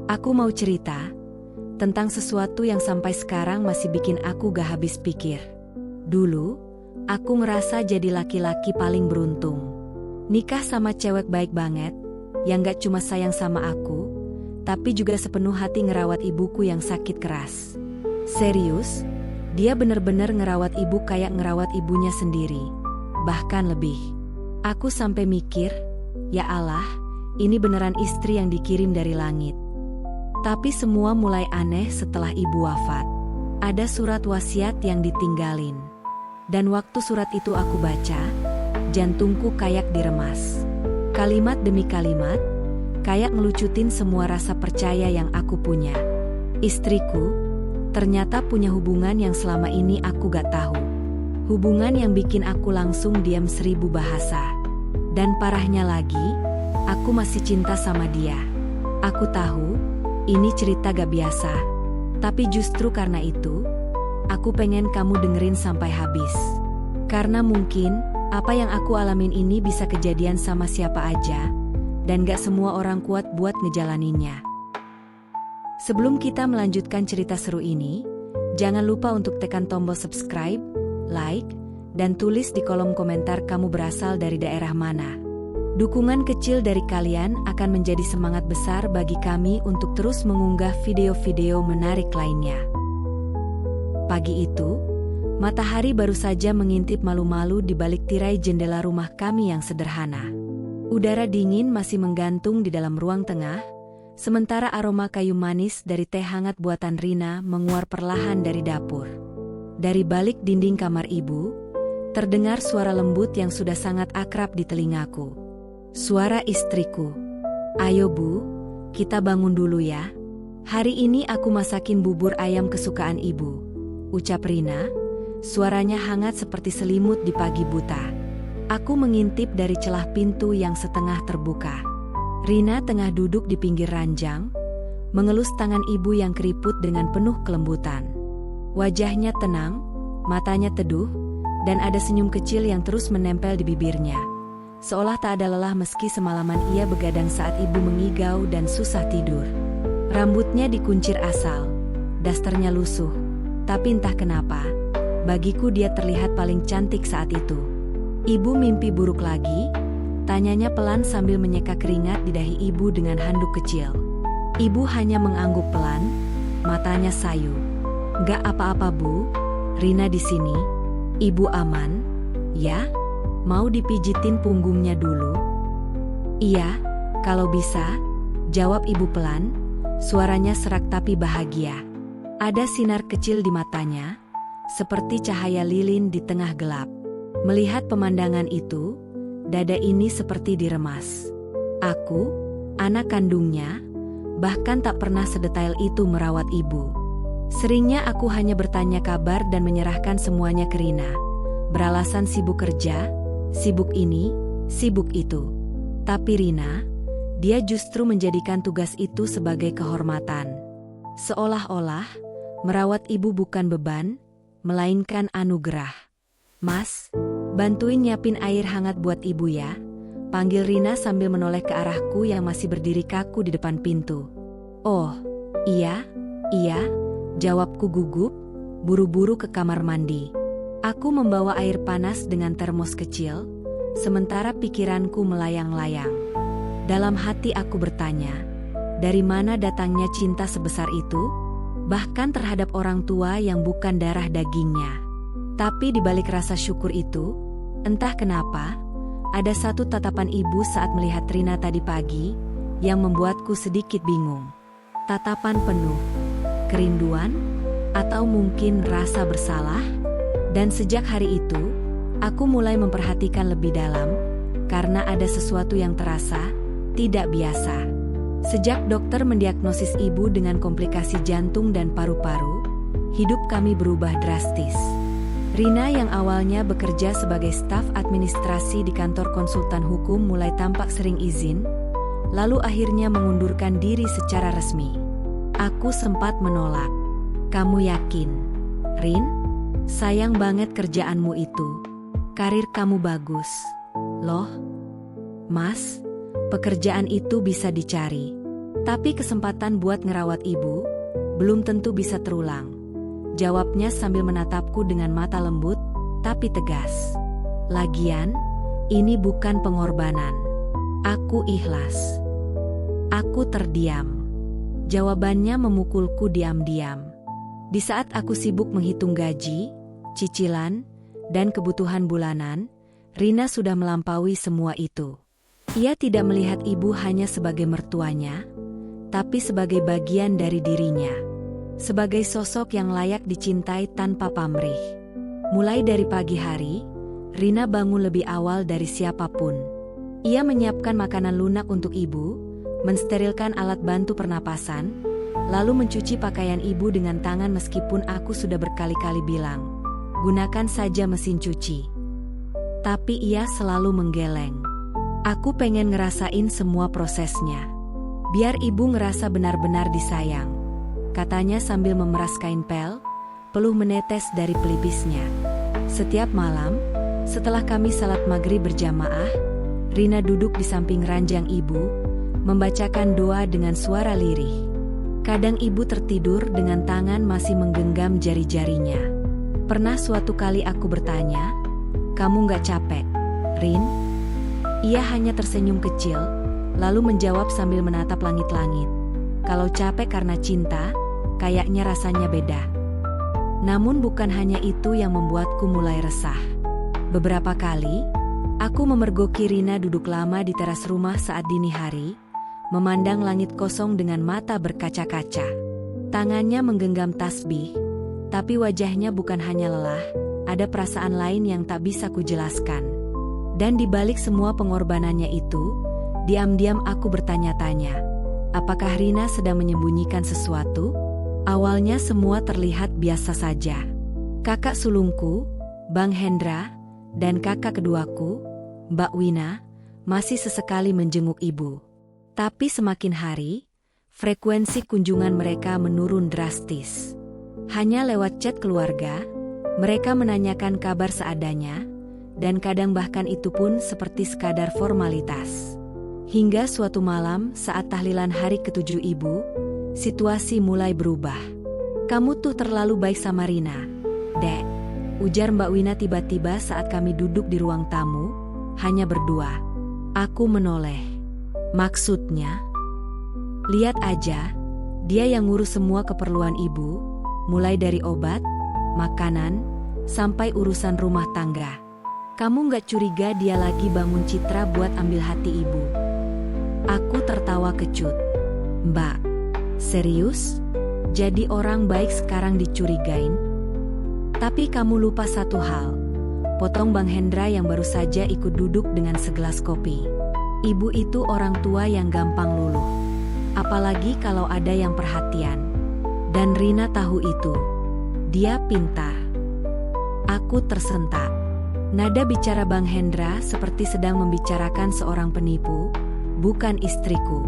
Aku mau cerita tentang sesuatu yang sampai sekarang masih bikin aku gak habis pikir. Dulu, aku ngerasa jadi laki-laki paling beruntung. Nikah sama cewek baik banget, yang gak cuma sayang sama aku, tapi juga sepenuh hati ngerawat ibuku yang sakit keras. Serius, dia bener-bener ngerawat ibu kayak ngerawat ibunya sendiri. Bahkan lebih. Aku sampai mikir, ya Allah, ini beneran istri yang dikirim dari langit. Tapi semua mulai aneh setelah ibu wafat. Ada surat wasiat yang ditinggalin. Dan waktu surat itu aku baca, jantungku kayak diremas. Kalimat demi kalimat, kayak ngelucutin semua rasa percaya yang aku punya. Istriku, ternyata punya hubungan yang selama ini aku gak tahu. Hubungan yang bikin aku langsung diam 1000 bahasa. Dan parahnya lagi, aku masih cinta sama dia. Aku tahu, ini cerita gak biasa. Tapi justru karena itu, aku pengen kamu dengerin sampai habis. Karena mungkin, apa yang aku alamin ini bisa kejadian sama siapa aja, dan gak semua orang kuat buat ngejalaninnya. Sebelum kita melanjutkan cerita seru ini, jangan lupa untuk tekan tombol subscribe, like, dan tulis di kolom komentar kamu berasal dari daerah mana. Dukungan kecil dari kalian akan menjadi semangat besar bagi kami untuk terus mengunggah video-video menarik lainnya. Pagi itu, matahari baru saja mengintip malu-malu di balik tirai jendela rumah kami yang sederhana. Udara dingin masih menggantung di dalam ruang tengah, sementara aroma kayu manis dari teh hangat buatan Rina menguar perlahan dari dapur. Dari balik dinding kamar ibu, terdengar suara lembut yang sudah sangat akrab di telingaku. Suara istriku. Ayo Bu, kita bangun dulu ya. Hari ini aku masakin bubur ayam kesukaan ibu, ucap Rina. Suaranya hangat seperti selimut di pagi buta. Aku mengintip dari celah pintu yang setengah terbuka. Rina tengah duduk di pinggir ranjang, mengelus tangan ibu yang keriput dengan penuh kelembutan. Wajahnya tenang, matanya teduh, dan ada senyum kecil yang terus menempel di bibirnya. Seolah tak ada lelah meski semalaman ia begadang saat ibu mengigau dan susah tidur. Rambutnya dikuncir asal, dasternya lusuh, tapi entah kenapa, bagiku dia terlihat paling cantik saat itu. Ibu mimpi buruk lagi? Tanyanya pelan sambil menyeka keringat di dahi ibu dengan handuk kecil. Ibu hanya mengangguk pelan, matanya sayu. Gak apa-apa Bu, Rina di sini. Ibu aman, ya? Mau dipijitin punggungnya dulu? Iya, kalau bisa, jawab ibu pelan, suaranya serak tapi bahagia. Ada sinar kecil di matanya, seperti cahaya lilin di tengah gelap. Melihat pemandangan itu, dada ini seperti diremas. Aku, anak kandungnya, bahkan tak pernah sedetail itu merawat ibu. Seringnya aku hanya bertanya kabar dan menyerahkan semuanya ke Rina. Beralasan sibuk kerja, sibuk ini, sibuk itu. Tapi Rina, dia justru menjadikan tugas itu sebagai kehormatan. Seolah-olah, merawat ibu bukan beban, melainkan anugerah. Mas, bantuin nyiapin air hangat buat ibu ya, panggil Rina sambil menoleh ke arahku yang masih berdiri kaku di depan pintu. Oh, iya, jawabku gugup, buru-buru ke kamar mandi. Aku membawa air panas dengan termos kecil, sementara pikiranku melayang-layang. Dalam hati aku bertanya, dari mana datangnya cinta sebesar itu? Bahkan terhadap orang tua yang bukan darah dagingnya. Tapi di balik rasa syukur itu, entah kenapa, ada satu tatapan ibu saat melihat Rina tadi pagi, yang membuatku sedikit bingung. Tatapan penuh kerinduan, atau mungkin rasa bersalah? Dan sejak hari itu, aku mulai memperhatikan lebih dalam, karena ada sesuatu yang terasa tidak biasa. Sejak dokter mendiagnosis ibu dengan komplikasi jantung dan paru-paru, hidup kami berubah drastis. Rina yang awalnya bekerja sebagai staf administrasi di kantor konsultan hukum mulai tampak sering izin, lalu akhirnya mengundurkan diri secara resmi. Aku sempat menolak. Kamu yakin, Rin? Sayang banget kerjaanmu itu. Karir kamu bagus. Loh, Mas, pekerjaan itu bisa dicari. Tapi kesempatan buat ngerawat ibu belum tentu bisa terulang. Jawabnya sambil menatapku dengan mata lembut, tapi tegas. Lagian, ini bukan pengorbanan. Aku ikhlas. Aku terdiam. Jawabannya memukulku diam-diam. Di saat aku sibuk menghitung gaji, cicilan, dan kebutuhan bulanan, Rina sudah melampaui semua itu. Ia tidak melihat ibu hanya sebagai mertuanya, tapi sebagai bagian dari dirinya. Sebagai sosok yang layak dicintai tanpa pamrih. Mulai dari pagi hari, Rina bangun lebih awal dari siapapun. Ia menyiapkan makanan lunak untuk ibu, mensterilkan alat bantu pernapasan, lalu mencuci pakaian ibu dengan tangan meskipun aku sudah berkali-kali bilang, gunakan saja mesin cuci. Tapi ia selalu menggeleng. Aku pengen ngerasain semua prosesnya. Biar ibu ngerasa benar-benar disayang. Katanya sambil memeras kain pel, peluh menetes dari pelipisnya. Setiap malam, setelah kami salat maghrib berjamaah, Rina duduk di samping ranjang ibu, membacakan doa dengan suara lirih. Kadang ibu tertidur dengan tangan masih menggenggam jari-jarinya. Pernah suatu kali aku bertanya, "Kamu nggak capek, Rin?" Ia hanya tersenyum kecil, lalu menjawab sambil menatap langit-langit. "Kalau capek karena cinta, kayaknya rasanya beda." Namun bukan hanya itu yang membuatku mulai resah. Beberapa kali, aku memergoki Rina duduk lama di teras rumah saat dini hari, memandang langit kosong dengan mata berkaca-kaca. Tangannya menggenggam tasbih, tapi wajahnya bukan hanya lelah, ada perasaan lain yang tak bisa kujelaskan. Dan di balik semua pengorbanannya itu, diam-diam aku bertanya-tanya, apakah Rina sedang menyembunyikan sesuatu? Awalnya semua terlihat biasa saja. Kakak sulungku, Bang Hendra, dan kakak keduaku, Mbak Wina, masih sesekali menjenguk ibu. Tapi semakin hari, frekuensi kunjungan mereka menurun drastis. Hanya lewat chat keluarga, mereka menanyakan kabar seadanya, dan kadang bahkan itu pun seperti sekadar formalitas. Hingga suatu malam saat tahlilan hari ke-7 ibu, situasi mulai berubah. "Kamu tuh terlalu baik sama Rina, Dek," ujar Mbak Wina tiba-tiba saat kami duduk di ruang tamu, hanya berdua. Aku menoleh. "Maksudnya?" "Lihat aja, dia yang ngurus semua keperluan ibu, mulai dari obat, makanan, sampai urusan rumah tangga. Kamu nggak curiga dia lagi bangun citra buat ambil hati ibu?" Aku tertawa kecut. "Mbak, serius? Jadi orang baik sekarang dicurigain?" "Tapi kamu lupa satu hal," potong Bang Hendra yang baru saja ikut duduk dengan segelas kopi. "Ibu itu orang tua yang gampang luluh. Apalagi kalau ada yang perhatian. Dan Rina tahu itu. Dia pintar." Aku tersentak. Nada bicara Bang Hendra seperti sedang membicarakan seorang penipu, bukan istriku.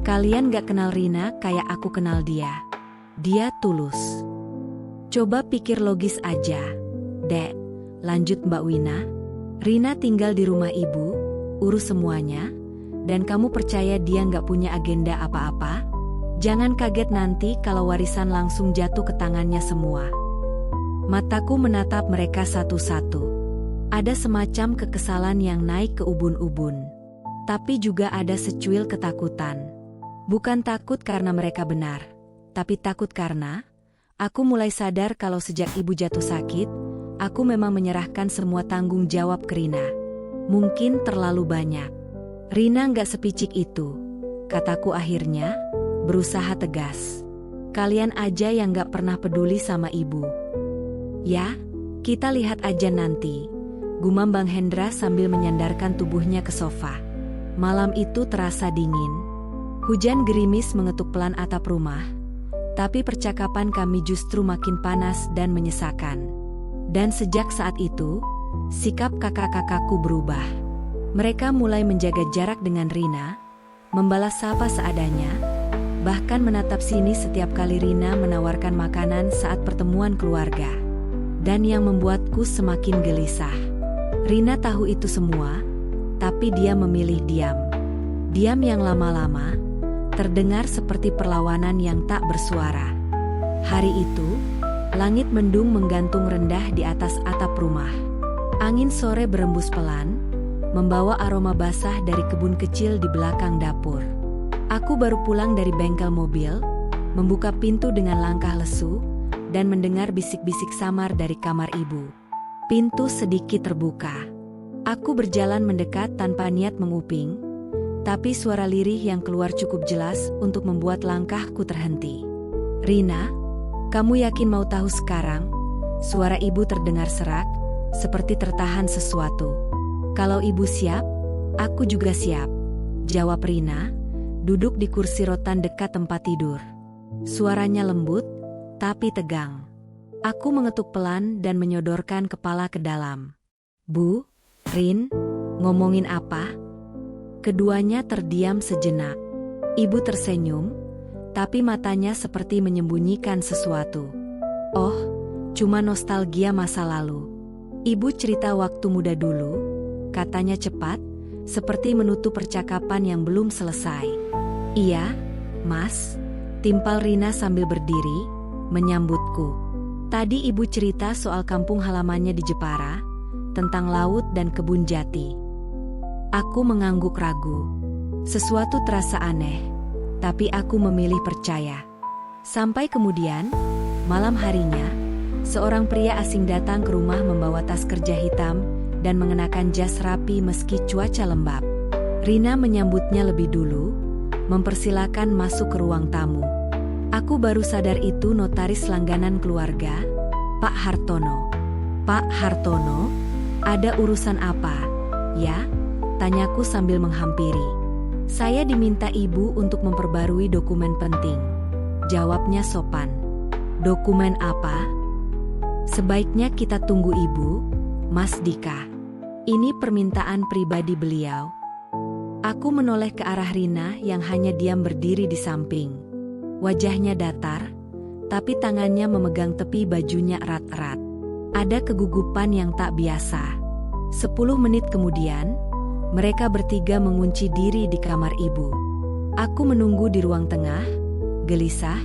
"Kalian gak kenal Rina kayak aku kenal dia. Dia tulus. Coba pikir logis aja, Dek," lanjut Mbak Wina. "Rina tinggal di rumah ibu, urus semuanya, dan kamu percaya dia gak punya agenda apa-apa? Jangan kaget nanti kalau warisan langsung jatuh ke tangannya semua." Mataku menatap mereka satu-satu. Ada semacam kekesalan yang naik ke ubun-ubun. Tapi juga ada secuil ketakutan. Bukan takut karena mereka benar, tapi takut karena aku mulai sadar kalau sejak ibu jatuh sakit, aku memang menyerahkan semua tanggung jawab ke Rina. Mungkin terlalu banyak. "Rina nggak sepicik itu," kataku akhirnya, berusaha tegas. "Kalian aja yang nggak pernah peduli sama ibu." "Ya, kita lihat aja nanti," gumam Bang Hendra sambil menyandarkan tubuhnya ke sofa. Malam itu terasa dingin. Hujan gerimis mengetuk pelan atap rumah, tapi percakapan kami justru makin panas dan menyesakan. Dan sejak saat itu, sikap kakak-kakakku berubah. Mereka mulai menjaga jarak dengan Rina, membalas sapa seadanya, bahkan menatap sini setiap kali Rina menawarkan makanan saat pertemuan keluarga. Dan yang membuatku semakin gelisah. Rina tahu itu semua, tapi dia memilih diam. Diam yang lama-lama, terdengar seperti perlawanan yang tak bersuara. Hari itu, langit mendung menggantung rendah di atas atap rumah. Angin sore berembus pelan, membawa aroma basah dari kebun kecil di belakang dapur. Aku baru pulang dari bengkel mobil, membuka pintu dengan langkah lesu, dan mendengar bisik-bisik samar dari kamar ibu. Pintu sedikit terbuka. Aku berjalan mendekat tanpa niat menguping, tapi suara lirih yang keluar cukup jelas untuk membuat langkahku terhenti. "Rina, kamu yakin mau tahu sekarang?" Suara ibu terdengar serak, seperti tertahan sesuatu. "Kalau ibu siap, aku juga siap," jawab Rina, duduk di kursi rotan dekat tempat tidur. Suaranya lembut, tapi tegang. Aku mengetuk pelan dan menyodorkan kepala ke dalam. "Bu, Rin, ngomongin apa?" Keduanya terdiam sejenak. Ibu tersenyum, tapi matanya seperti menyembunyikan sesuatu. "Oh, cuma nostalgia masa lalu." Ibu cerita waktu muda dulu, katanya cepat, seperti menutup percakapan yang belum selesai. "Iya, Mas," timpal Rina sambil berdiri, menyambutku. Tadi ibu cerita soal kampung halamannya di Jepara, tentang laut dan kebun jati. Aku mengangguk ragu. Sesuatu terasa aneh, tapi aku memilih percaya. Sampai kemudian, malam harinya, seorang pria asing datang ke rumah membawa tas kerja hitam dan mengenakan jas rapi meski cuaca lembab. Rina menyambutnya lebih dulu, mempersilakan masuk ke ruang tamu. Aku baru sadar itu notaris langganan keluarga, Pak Hartono. "Pak Hartono, ada urusan apa, ya?" tanyaku sambil menghampiri. "Saya diminta ibu untuk memperbarui dokumen penting," jawabnya sopan. "Dokumen apa?" "Sebaiknya kita tunggu ibu, Mas Dika. Ini permintaan pribadi beliau." Aku menoleh ke arah Rina yang hanya diam berdiri di samping. Wajahnya datar, tapi tangannya memegang tepi bajunya erat-erat. Ada kegugupan yang tak biasa. 10 menit kemudian, mereka bertiga mengunci diri di kamar ibu. Aku menunggu di ruang tengah, gelisah,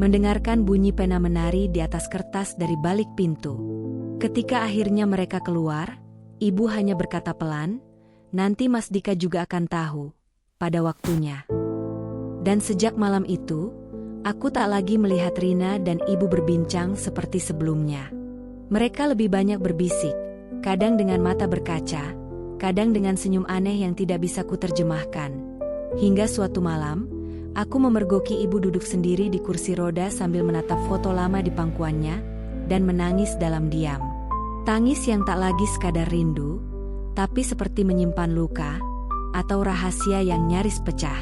mendengarkan bunyi pena menari di atas kertas dari balik pintu. Ketika akhirnya mereka keluar, ibu hanya berkata pelan, "Nanti Mas Dika juga akan tahu, pada waktunya." Dan sejak malam itu, aku tak lagi melihat Rina dan ibu berbincang seperti sebelumnya. Mereka lebih banyak berbisik, kadang dengan mata berkaca, kadang dengan senyum aneh yang tidak bisa kuterjemahkan. Hingga suatu malam, aku memergoki ibu duduk sendiri di kursi roda sambil menatap foto lama di pangkuannya, dan menangis dalam diam. Tangis yang tak lagi sekadar rindu, tapi seperti menyimpan luka, atau rahasia yang nyaris pecah.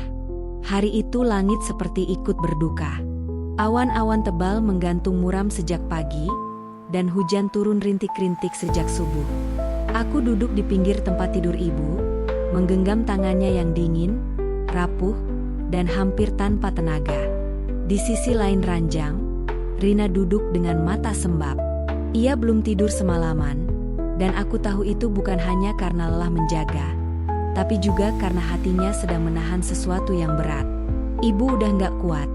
Hari itu langit seperti ikut berduka. Awan-awan tebal menggantung muram sejak pagi, dan hujan turun rintik-rintik sejak subuh. Aku duduk di pinggir tempat tidur ibu, menggenggam tangannya yang dingin, rapuh, dan hampir tanpa tenaga. Di sisi lain ranjang, Rina duduk dengan mata sembab. Ia belum tidur semalaman, dan aku tahu itu bukan hanya karena lelah menjaga, tapi juga karena hatinya sedang menahan sesuatu yang berat. "Ibu udah gak kuat,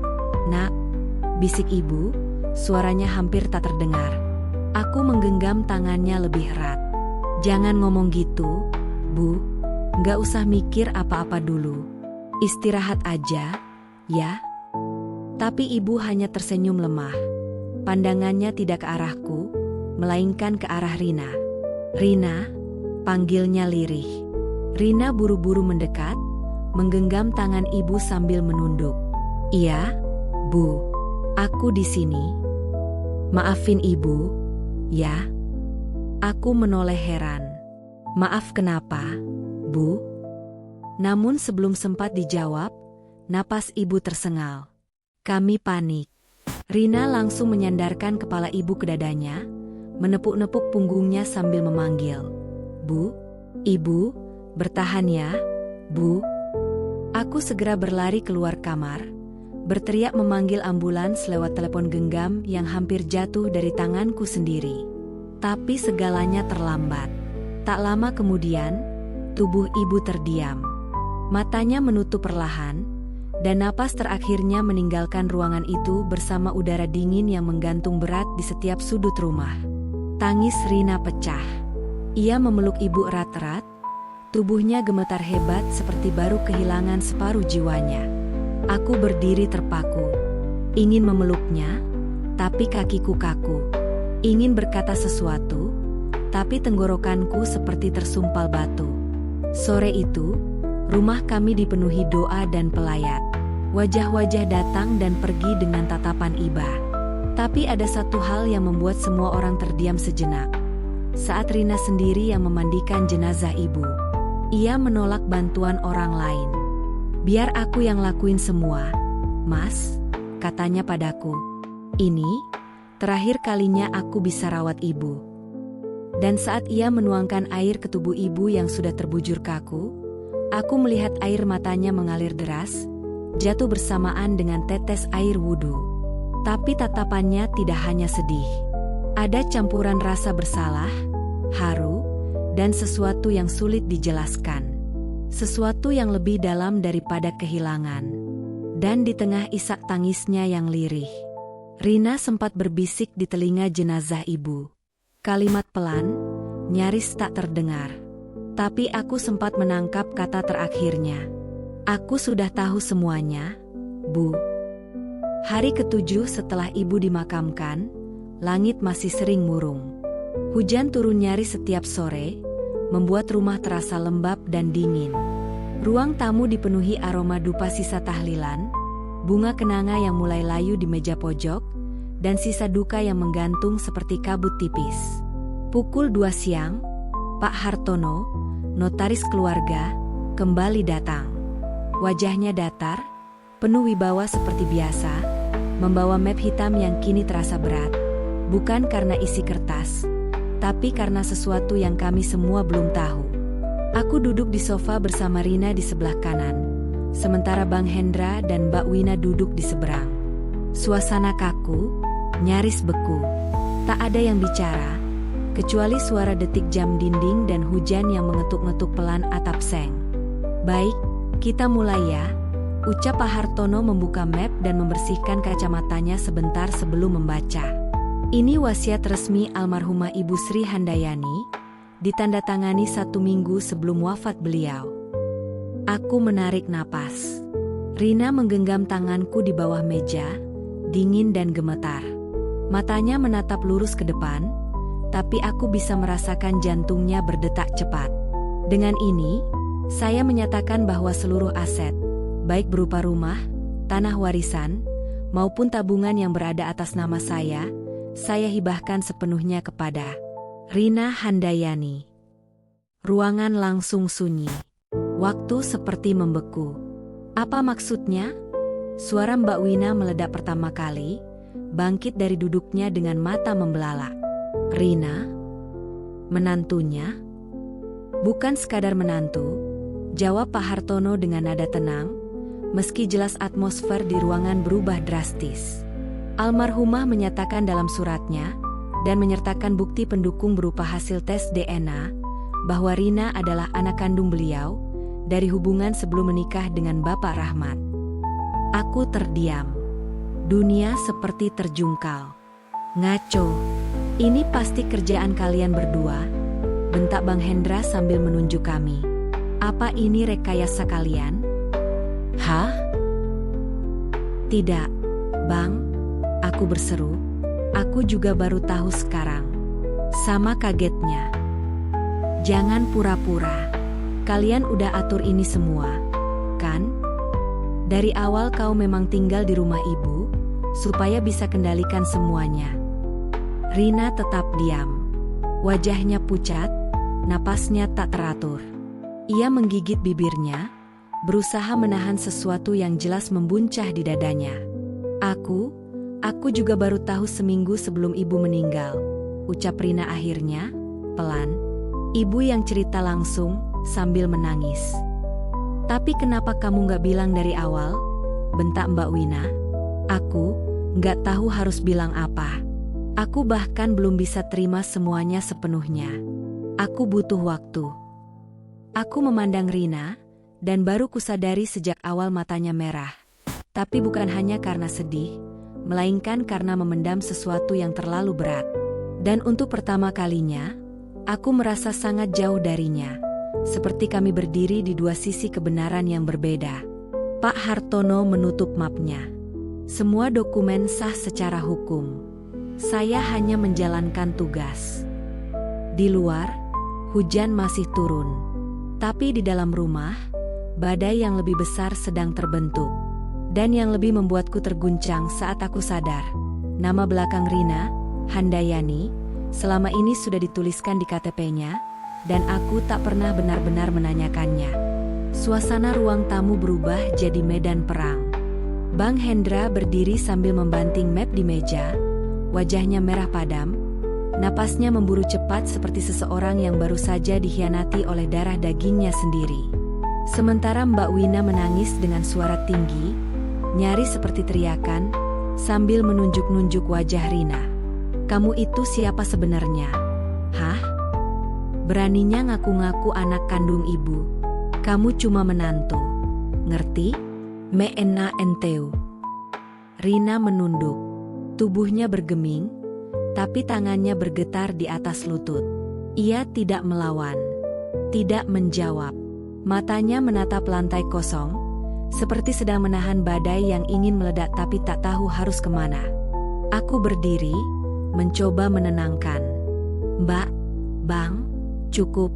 Nak," bisik ibu, suaranya hampir tak terdengar. Aku menggenggam tangannya lebih erat. "Jangan ngomong gitu, Bu. Gak usah mikir apa-apa dulu. Istirahat aja, ya." Tapi ibu hanya tersenyum lemah. Pandangannya tidak ke arahku, melainkan ke arah Rina. "Rina," panggilnya lirih. Rina buru-buru mendekat, menggenggam tangan ibu sambil menunduk. "Iya, Bu. Aku di sini. Maafin ibu, ya." Aku menoleh heran. "Maaf kenapa, Bu?" Namun sebelum sempat dijawab, napas ibu tersengal. "Kami panik." Rina langsung menyandarkan kepala ibu ke dadanya, menepuk-nepuk punggungnya sambil memanggil. "Bu, Ibu, bertahan ya, Bu." Aku segera berlari keluar kamar, berteriak memanggil ambulans lewat telepon genggam yang hampir jatuh dari tanganku sendiri. Tapi segalanya terlambat. Tak lama kemudian, tubuh ibu terdiam. Matanya menutup perlahan, Dan napas terakhirnya meninggalkan ruangan itu bersama udara dingin yang menggantung berat di setiap sudut rumah. Tangis Rina pecah. Ia memeluk ibu erat-erat, tubuhnya gemetar hebat seperti baru kehilangan separuh jiwanya. Aku berdiri terpaku, ingin memeluknya, tapi kakiku kaku. Ingin berkata sesuatu, tapi tenggorokanku seperti tersumpal batu. Sore itu, rumah kami dipenuhi doa dan pelayat. Wajah-wajah datang dan pergi dengan tatapan iba. Tapi ada satu hal yang membuat semua orang terdiam sejenak. Saat Rina sendiri yang memandikan jenazah ibu, ia menolak bantuan orang lain. "Biar aku yang lakuin semua, Mas," katanya padaku. "Ini terakhir kalinya aku bisa rawat ibu." Dan saat ia menuangkan air ke tubuh ibu yang sudah terbujur kaku, aku melihat air matanya mengalir deras, jatuh bersamaan dengan tetes air wudhu. Tapi tatapannya tidak hanya sedih. Ada campuran rasa bersalah, haru, dan sesuatu yang sulit dijelaskan. Sesuatu yang lebih dalam daripada kehilangan. Dan di tengah isak tangisnya yang lirih, Rina sempat berbisik di telinga jenazah ibu. Kalimat pelan, nyaris tak terdengar. Tapi aku sempat menangkap kata terakhirnya. "Aku sudah tahu semuanya, Bu." Hari ke-7 setelah ibu dimakamkan, langit masih sering murung. Hujan turun nyaris setiap sore, membuat rumah terasa lembab dan dingin. Ruang tamu dipenuhi aroma dupa sisa tahlilan, bunga kenanga yang mulai layu di meja pojok, dan sisa duka yang menggantung seperti kabut tipis. Pukul 2 siang, Pak Hartono, notaris keluarga, kembali datang. Wajahnya datar, penuh wibawa seperti biasa, membawa map hitam yang kini terasa berat. Bukan karena isi kertas, tapi karena sesuatu yang kami semua belum tahu. Aku duduk di sofa bersama Rina di sebelah kanan, sementara Bang Hendra dan Mbak Wina duduk di seberang. Suasana kaku, nyaris beku. Tak ada yang bicara, kecuali suara detik jam dinding dan hujan yang mengetuk-ngetuk pelan atap seng. "Baik, kita mulai ya," ucap Pak Hartono membuka map dan membersihkan kacamatanya sebentar sebelum membaca. "Ini wasiat resmi almarhumah Ibu Sri Handayani, ditandatangani 1 minggu sebelum wafat beliau." Aku menarik napas. Rina menggenggam tanganku di bawah meja, dingin dan gemetar. Matanya menatap lurus ke depan, tapi aku bisa merasakan jantungnya berdetak cepat. "Dengan ini, saya menyatakan bahwa seluruh aset, baik berupa rumah, tanah warisan, maupun tabungan yang berada atas nama saya hibahkan sepenuhnya kepada Rina Handayani." Ruangan langsung sunyi. Waktu seperti membeku. "Apa maksudnya?" Suara Mbak Wina meledak pertama kali, bangkit dari duduknya dengan mata membelalak. "Rina? Menantunya?" "Bukan sekadar menantu," jawab Pak Hartono dengan nada tenang, meski jelas atmosfer di ruangan berubah drastis. Almarhumah menyatakan dalam suratnya, dan menyertakan bukti pendukung berupa hasil tes DNA, bahwa Rina adalah anak kandung beliau, dari hubungan sebelum menikah dengan Bapak Rahmat. Aku terdiam. Dunia seperti terjungkal. "Ngaco. Ini pasti kerjaan kalian berdua," bentak Bang Hendra sambil menunjuk kami. "Apa ini rekayasa kalian?" "Hah? Tidak, Bang," aku berseru. "Aku juga baru tahu sekarang." Sama kagetnya. "Jangan pura-pura. Kalian udah atur ini semua, kan? Dari awal kau memang tinggal di rumah ibu, supaya bisa kendalikan semuanya." Rina tetap diam. Wajahnya pucat, napasnya tak teratur. Ia menggigit bibirnya, berusaha menahan sesuatu yang jelas membuncah di dadanya. Aku juga baru tahu seminggu sebelum ibu meninggal," ucap Rina akhirnya, pelan. "Ibu yang cerita langsung, sambil menangis." "Tapi kenapa kamu gak bilang dari awal?" bentak Mbak Wina. "Aku gak tahu harus bilang apa. Aku bahkan belum bisa terima semuanya sepenuhnya. Aku butuh waktu." Aku memandang Rina, dan baru kusadari sejak awal matanya merah. Tapi bukan hanya karena sedih, melainkan karena memendam sesuatu yang terlalu berat. Dan untuk pertama kalinya, aku merasa sangat jauh darinya. Seperti kami berdiri di dua sisi kebenaran yang berbeda. Pak Hartono menutup mapnya. Semua dokumen sah secara hukum. Saya hanya menjalankan tugas. Di luar, hujan masih turun. Tapi di dalam rumah, badai yang lebih besar sedang terbentuk. Dan yang lebih membuatku terguncang saat aku sadar, nama belakang Rina, Handayani, selama ini sudah dituliskan di KTP-nya, dan aku tak pernah benar-benar menanyakannya. Suasana ruang tamu berubah jadi medan perang. Bang Hendra berdiri sambil membanting map di meja, wajahnya merah padam, napasnya memburu cepat seperti seseorang yang baru saja dikhianati oleh darah dagingnya sendiri. Sementara Mbak Wina menangis dengan suara tinggi, nyaris seperti teriakan, sambil menunjuk-nunjuk wajah Rina. "Kamu itu siapa sebenarnya? Hah? Beraninya ngaku-ngaku anak kandung ibu. Kamu cuma menantu. Ngerti? Me ena enteu." Rina menunduk. Tubuhnya bergeming, tapi tangannya bergetar di atas lutut. Ia tidak melawan, tidak menjawab. Matanya menatap lantai kosong, seperti sedang menahan badai yang ingin meledak tapi tak tahu harus kemana. Aku berdiri, mencoba menenangkan. "Mbak, Bang, cukup.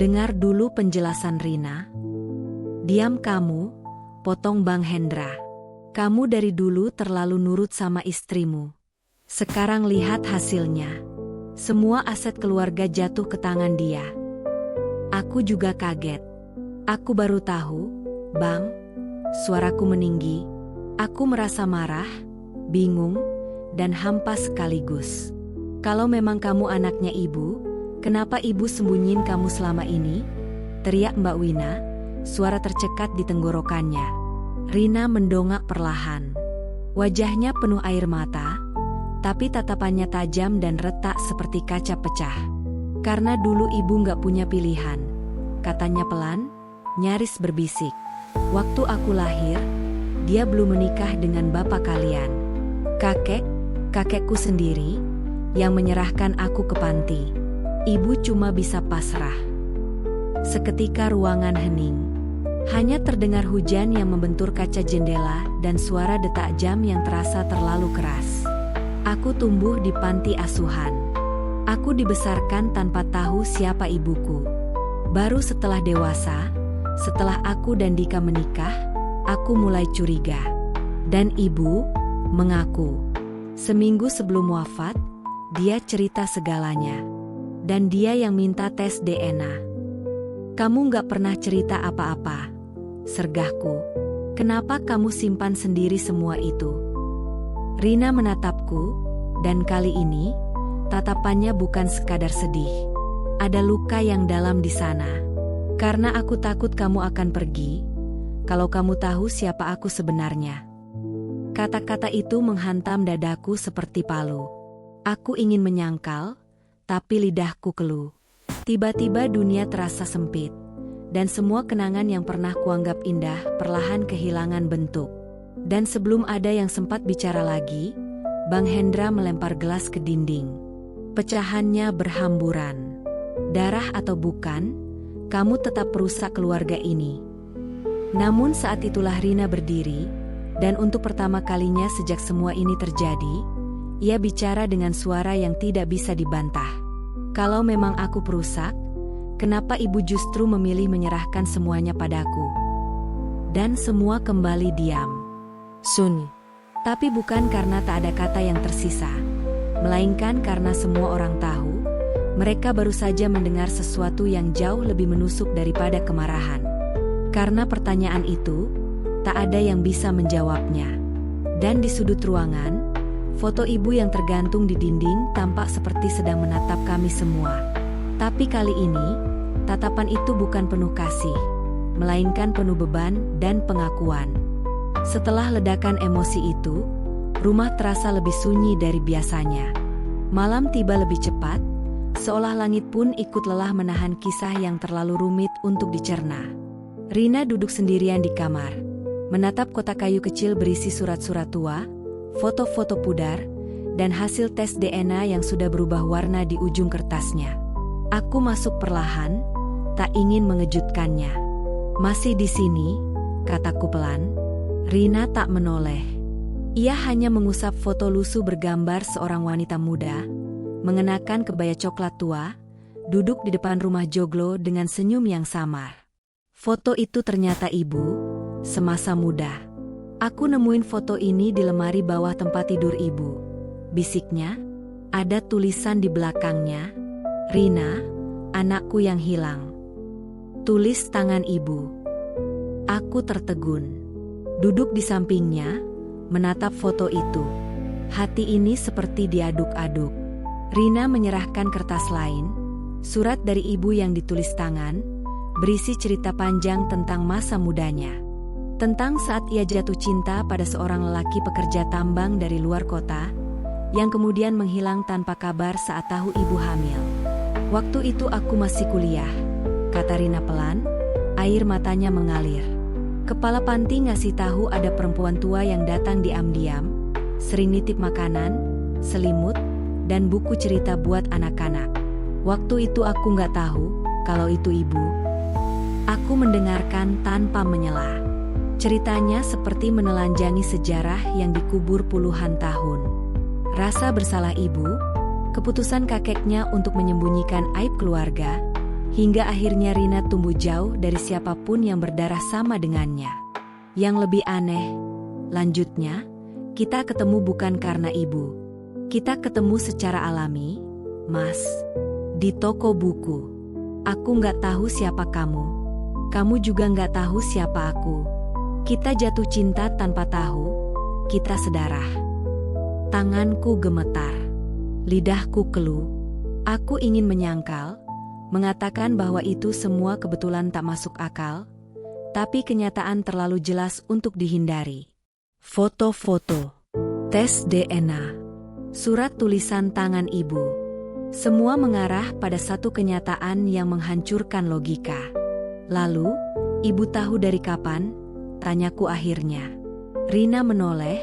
Dengar dulu penjelasan Rina." "Diam kamu," potong Bang Hendra. "Kamu dari dulu terlalu nurut sama istrimu. Sekarang lihat hasilnya. Semua aset keluarga jatuh ke tangan dia." Aku juga kaget. "Aku baru tahu, Bang." Suaraku meninggi. Aku merasa marah, bingung, dan hampa sekaligus. "Kalau memang kamu anaknya ibu, kenapa ibu sembunyiin kamu selama ini?" teriak Mbak Wina, suara tercekat di tenggorokannya. Rina mendongak perlahan. Wajahnya penuh air mata, tapi tatapannya tajam dan retak seperti kaca pecah. "Karena dulu ibu nggak punya pilihan," katanya pelan, nyaris berbisik. "Waktu aku lahir, dia belum menikah dengan bapak kalian. Kakekku sendiri, yang menyerahkan aku ke panti. Ibu cuma bisa pasrah." Seketika ruangan hening. Hanya terdengar hujan yang membentur kaca jendela dan suara detak jam yang terasa terlalu keras. Aku tumbuh di panti asuhan. Aku dibesarkan tanpa tahu siapa ibuku. Baru setelah dewasa, setelah aku dan Dika menikah, aku mulai curiga. Dan ibu mengaku. Seminggu sebelum wafat, dia cerita segalanya. Dan dia yang minta tes DNA. "Kamu gak pernah cerita apa-apa," sergahku. "Kenapa kamu simpan sendiri semua itu?" Rina menatapku, dan kali ini, tatapannya bukan sekadar sedih. Ada luka yang dalam di sana. "Karena aku takut kamu akan pergi, kalau kamu tahu siapa aku sebenarnya." Kata-kata itu menghantam dadaku seperti palu. Aku ingin menyangkal, tapi lidahku keluh. Tiba-tiba dunia terasa sempit, dan semua kenangan yang pernah kuanggap indah perlahan kehilangan bentuk. Dan sebelum ada yang sempat bicara lagi, Bang Hendra melempar gelas ke dinding. Pecahannya berhamburan. "Darah atau bukan, kamu tetap perusak keluarga ini." Namun saat itulah Rina berdiri, dan untuk pertama kalinya sejak semua ini terjadi, ia bicara dengan suara yang tidak bisa dibantah. "Kalau memang aku perusak, kenapa ibu justru memilih menyerahkan semuanya padaku?" Dan semua kembali diam. Sun. Tapi bukan karena tak ada kata yang tersisa, melainkan karena semua orang tahu, mereka baru saja mendengar sesuatu yang jauh lebih menusuk daripada kemarahan. Karena pertanyaan itu, tak ada yang bisa menjawabnya. Dan di sudut ruangan, foto ibu yang tergantung di dinding tampak seperti sedang menatap kami semua. Tapi kali ini, tatapan itu bukan penuh kasih, melainkan penuh beban dan pengakuan. Setelah ledakan emosi itu, rumah terasa lebih sunyi dari biasanya. Malam tiba lebih cepat, seolah langit pun ikut lelah menahan kisah yang terlalu rumit untuk dicerna. Rina duduk sendirian di kamar, menatap kotak kayu kecil berisi surat-surat tua, foto-foto pudar, dan hasil tes DNA yang sudah berubah warna di ujung kertasnya. Aku masuk perlahan, tak ingin mengejutkannya. "Masih di sini," kataku pelan. Rina tak menoleh. Ia hanya mengusap foto lusuh bergambar seorang wanita muda, mengenakan kebaya coklat tua, duduk di depan rumah joglo dengan senyum yang samar. Foto itu ternyata ibu, semasa muda. "Aku nemuin foto ini di lemari bawah tempat tidur ibu," bisiknya. Ada tulisan di belakangnya, "Rina, anakku yang hilang." Tulis tangan ibu. Aku tertegun. Duduk di sampingnya, menatap foto itu. Hati ini seperti diaduk-aduk. Rina menyerahkan kertas lain, surat dari ibu yang ditulis tangan, berisi cerita panjang tentang masa mudanya. Tentang saat ia jatuh cinta pada seorang lelaki pekerja tambang dari luar kota, yang kemudian menghilang tanpa kabar saat tahu ibu hamil. "Waktu itu aku masih kuliah," kata Rina pelan, air matanya mengalir. Kepala panti ngasih tahu ada perempuan tua yang datang diam-diam, sering nitip makanan, selimut, dan buku cerita buat anak-anak. Waktu itu aku nggak tahu kalau itu ibu. Aku mendengarkan tanpa menyela. Ceritanya seperti menelanjangi sejarah yang dikubur puluhan tahun. Rasa bersalah ibu, keputusan kakeknya untuk menyembunyikan aib keluarga, hingga akhirnya Rina tumbuh jauh dari siapapun yang berdarah sama dengannya. Yang lebih aneh, lanjutnya, kita ketemu bukan karena ibu. Kita ketemu secara alami, Mas. Di toko buku. Aku nggak tahu siapa kamu. Kamu juga nggak tahu siapa aku. Kita jatuh cinta tanpa tahu. Kita sedarah. Tanganku gemetar. Lidahku keluh. Aku ingin menyangkal, mengatakan bahwa itu semua kebetulan tak masuk akal, tapi kenyataan terlalu jelas untuk dihindari. Foto-foto, tes DNA, surat tulisan tangan ibu. Semua mengarah pada satu kenyataan yang menghancurkan logika. "Lalu, ibu tahu dari kapan?" tanyaku akhirnya. Rina menoleh,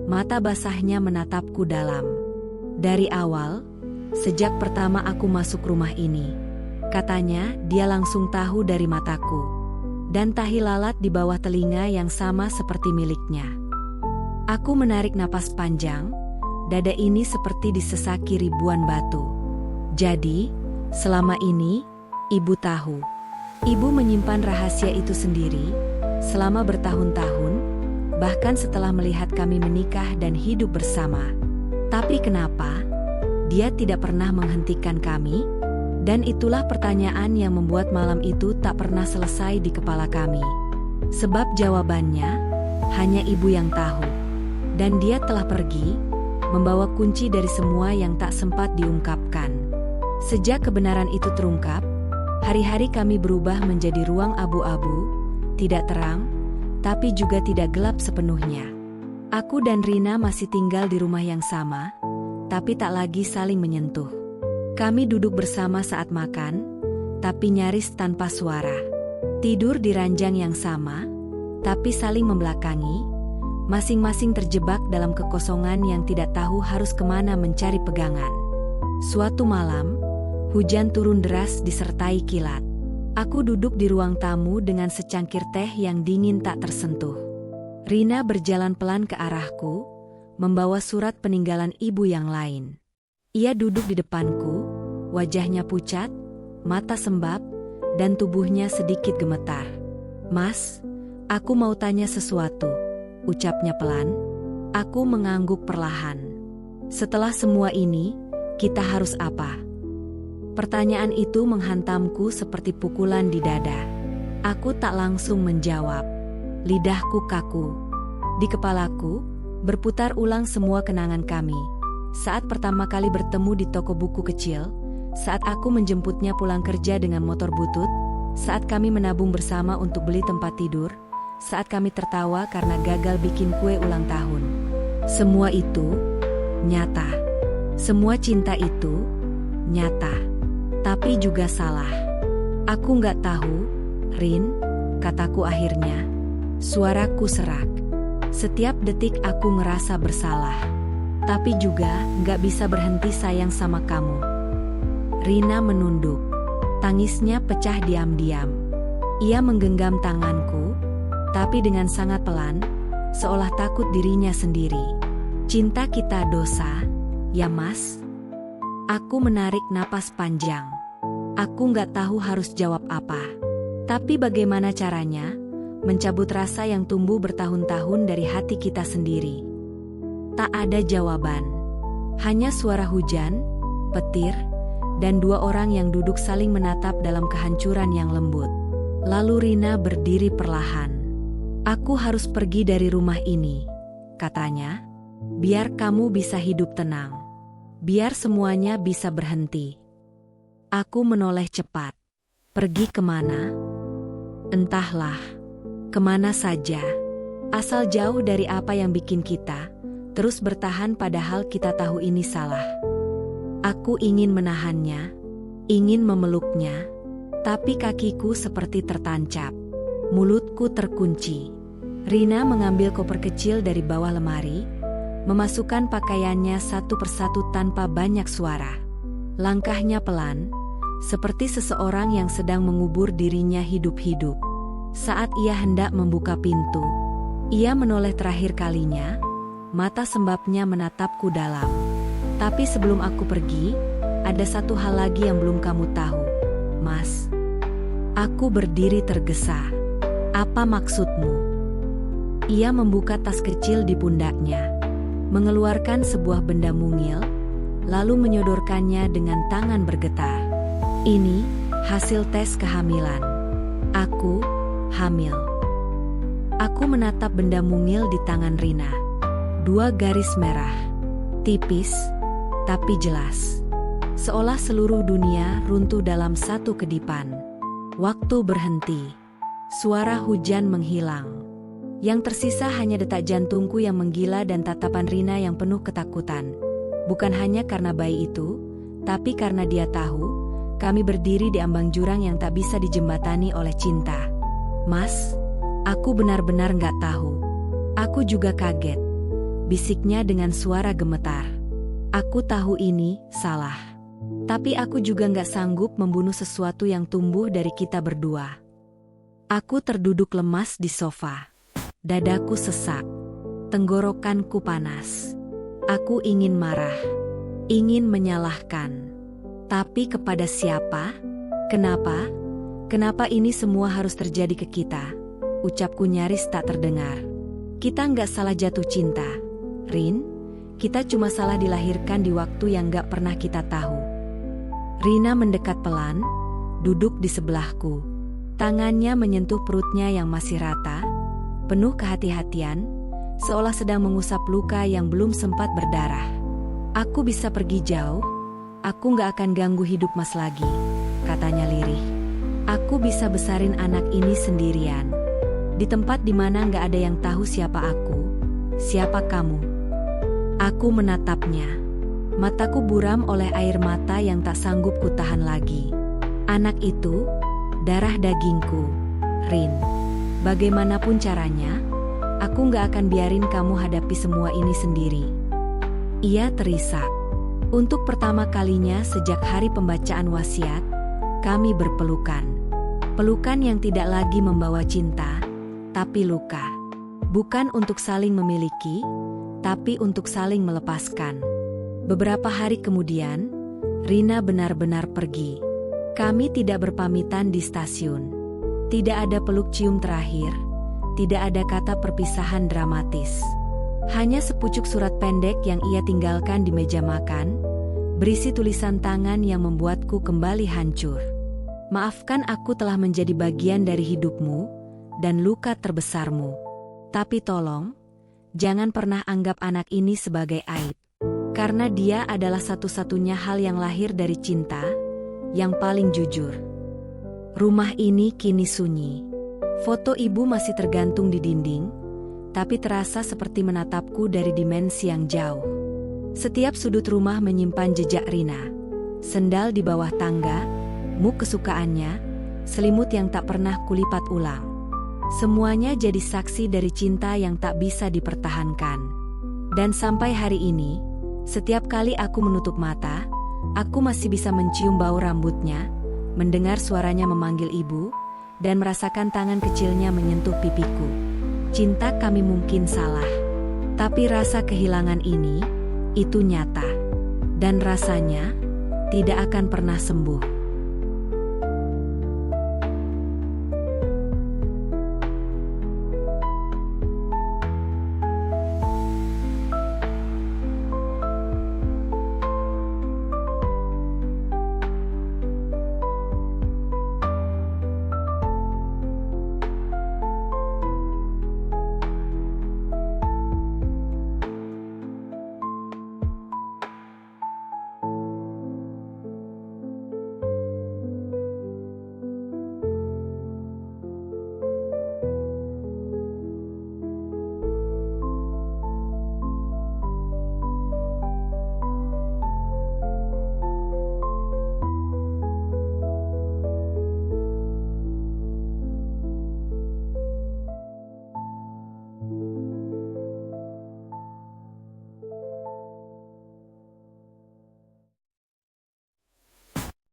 mata basahnya menatapku dalam. "Dari awal, sejak pertama aku masuk rumah ini," katanya. Dia langsung tahu dari mataku. Dan tahi lalat di bawah telinga yang sama seperti miliknya. Aku menarik napas panjang, dada ini seperti disesaki ribuan batu. "Jadi, selama ini, ibu tahu. Ibu menyimpan rahasia itu sendiri, selama bertahun-tahun, bahkan setelah melihat kami menikah dan hidup bersama. Tapi kenapa dia tidak pernah menghentikan kami?" Dan itulah pertanyaan yang membuat malam itu tak pernah selesai di kepala kami. Sebab jawabannya, hanya ibu yang tahu. Dan dia telah pergi, membawa kunci dari semua yang tak sempat diungkapkan. Sejak kebenaran itu terungkap, hari-hari kami berubah menjadi ruang abu-abu, tidak terang, tapi juga tidak gelap sepenuhnya. Aku dan Rina masih tinggal di rumah yang sama, tapi tak lagi saling menyentuh. Kami duduk bersama saat makan, tapi nyaris tanpa suara. Tidur di ranjang yang sama, tapi saling membelakangi, masing-masing terjebak dalam kekosongan yang tidak tahu harus kemana mencari pegangan. Suatu malam, hujan turun deras disertai kilat. Aku duduk di ruang tamu dengan secangkir teh yang dingin tak tersentuh. Rina berjalan pelan ke arahku, membawa surat peninggalan ibu yang lain. Ia duduk di depanku, wajahnya pucat, mata sembab, dan tubuhnya sedikit gemetar. "Mas, aku mau tanya sesuatu," ucapnya pelan. Aku mengangguk perlahan. "Setelah semua ini, kita harus apa?" Pertanyaan itu menghantamku seperti pukulan di dada. Aku tak langsung menjawab. Lidahku kaku. Di kepalaku, berputar ulang semua kenangan kami. Saat pertama kali bertemu di toko buku kecil, saat aku menjemputnya pulang kerja dengan motor butut, saat kami menabung bersama untuk beli tempat tidur, saat kami tertawa karena gagal bikin kue ulang tahun. Semua itu nyata. Semua cinta itu nyata. Tapi juga salah. "Aku nggak tahu, Rin," kataku akhirnya. Suaraku serak. Setiap detik aku ngerasa bersalah. Tapi juga gak bisa berhenti sayang sama kamu. Rina menunduk. Tangisnya pecah diam-diam. Ia menggenggam tanganku, tapi dengan sangat pelan, seolah takut dirinya sendiri. Cinta kita dosa, ya Mas? Aku menarik napas panjang. Aku gak tahu harus jawab apa. Tapi bagaimana caranya mencabut rasa yang tumbuh bertahun-tahun dari hati kita sendiri? Tak ada jawaban. Hanya suara hujan, petir, dan dua orang yang duduk saling menatap dalam kehancuran yang lembut. Lalu Rina berdiri perlahan. Aku harus pergi dari rumah ini, katanya. Biar kamu bisa hidup tenang. Biar semuanya bisa berhenti. Aku menoleh cepat. Pergi kemana? Entahlah. Kemana saja. Asal jauh dari apa yang bikin kita terus bertahan padahal kita tahu ini salah. Aku ingin menahannya, ingin memeluknya, tapi kakiku seperti tertancap. Mulutku terkunci. Rina mengambil koper kecil dari bawah lemari, memasukkan pakaiannya satu persatu tanpa banyak suara. Langkahnya pelan, seperti seseorang yang sedang mengubur dirinya hidup-hidup. Saat ia hendak membuka pintu, ia menoleh terakhir kalinya, mata sembabnya menatapku dalam. Tapi sebelum aku pergi, ada satu hal lagi yang belum kamu tahu, Mas. Aku berdiri tergesa. Apa maksudmu? Ia membuka tas kecil di pundaknya, mengeluarkan sebuah benda mungil, lalu menyodorkannya dengan tangan bergetar. Ini hasil tes kehamilan. Aku hamil. Aku menatap benda mungil di tangan Rina. 2 garis merah, tipis, tapi jelas. Seolah seluruh dunia runtuh dalam satu kedipan. Waktu berhenti. Suara hujan menghilang. Yang tersisa hanya detak jantungku yang menggila dan tatapan Rina yang penuh ketakutan. Bukan hanya karena bayi itu, tapi karena dia tahu, kami berdiri di ambang jurang yang tak bisa dijembatani oleh cinta. Mas, aku benar-benar gak tahu. Aku juga kaget. Bisiknya dengan suara gemetar. Aku tahu ini salah. Tapi aku juga gak sanggup membunuh sesuatu yang tumbuh dari kita berdua. Aku terduduk lemas di sofa. Dadaku sesak. Tenggorokanku panas. Aku ingin marah. Ingin menyalahkan. Tapi kepada siapa? Kenapa? Kenapa ini semua harus terjadi ke kita? Ucapku nyaris tak terdengar. Kita gak salah jatuh cinta, Rin. Kita cuma salah dilahirkan di waktu yang gak pernah kita tahu. Rina mendekat pelan, duduk di sebelahku. Tangannya menyentuh perutnya yang masih rata, penuh kehati-hatian, seolah sedang mengusap luka yang belum sempat berdarah. Aku bisa pergi jauh, aku gak akan ganggu hidup Mas lagi, katanya lirih. Aku bisa besarin anak ini sendirian. Di tempat dimana gak ada yang tahu siapa aku, siapa kamu. Aku menatapnya. Mataku buram oleh air mata yang tak sanggup kutahan lagi. Anak itu, darah dagingku, Rin. Bagaimanapun caranya, aku gak akan biarin kamu hadapi semua ini sendiri. Ia terisak. Untuk pertama kalinya sejak hari pembacaan wasiat, kami berpelukan. Pelukan yang tidak lagi membawa cinta, tapi luka. Bukan untuk saling memiliki, tapi untuk saling melepaskan. Beberapa hari kemudian, Rina benar-benar pergi. Kami tidak berpamitan di stasiun. Tidak ada peluk cium terakhir, tidak ada kata perpisahan dramatis. Hanya sepucuk surat pendek yang ia tinggalkan di meja makan, berisi tulisan tangan yang membuatku kembali hancur. Maafkan aku telah menjadi bagian dari hidupmu dan luka terbesarmu. Tapi tolong, jangan pernah anggap anak ini sebagai aib. Karena dia adalah satu-satunya hal yang lahir dari cinta, yang paling jujur. Rumah ini kini sunyi. Foto ibu masih tergantung di dinding, tapi terasa seperti menatapku dari dimensi yang jauh. Setiap sudut rumah menyimpan jejak Rina. Sendal di bawah tangga, muk kesukaannya, selimut yang tak pernah kulipat ulang. Semuanya jadi saksi dari cinta yang tak bisa dipertahankan. Dan sampai hari ini, setiap kali aku menutup mata, aku masih bisa mencium bau rambutnya, mendengar suaranya memanggil ibu, dan merasakan tangan kecilnya menyentuh pipiku. Cinta kami mungkin salah, tapi rasa kehilangan ini, itu nyata. Dan rasanya, tidak akan pernah sembuh.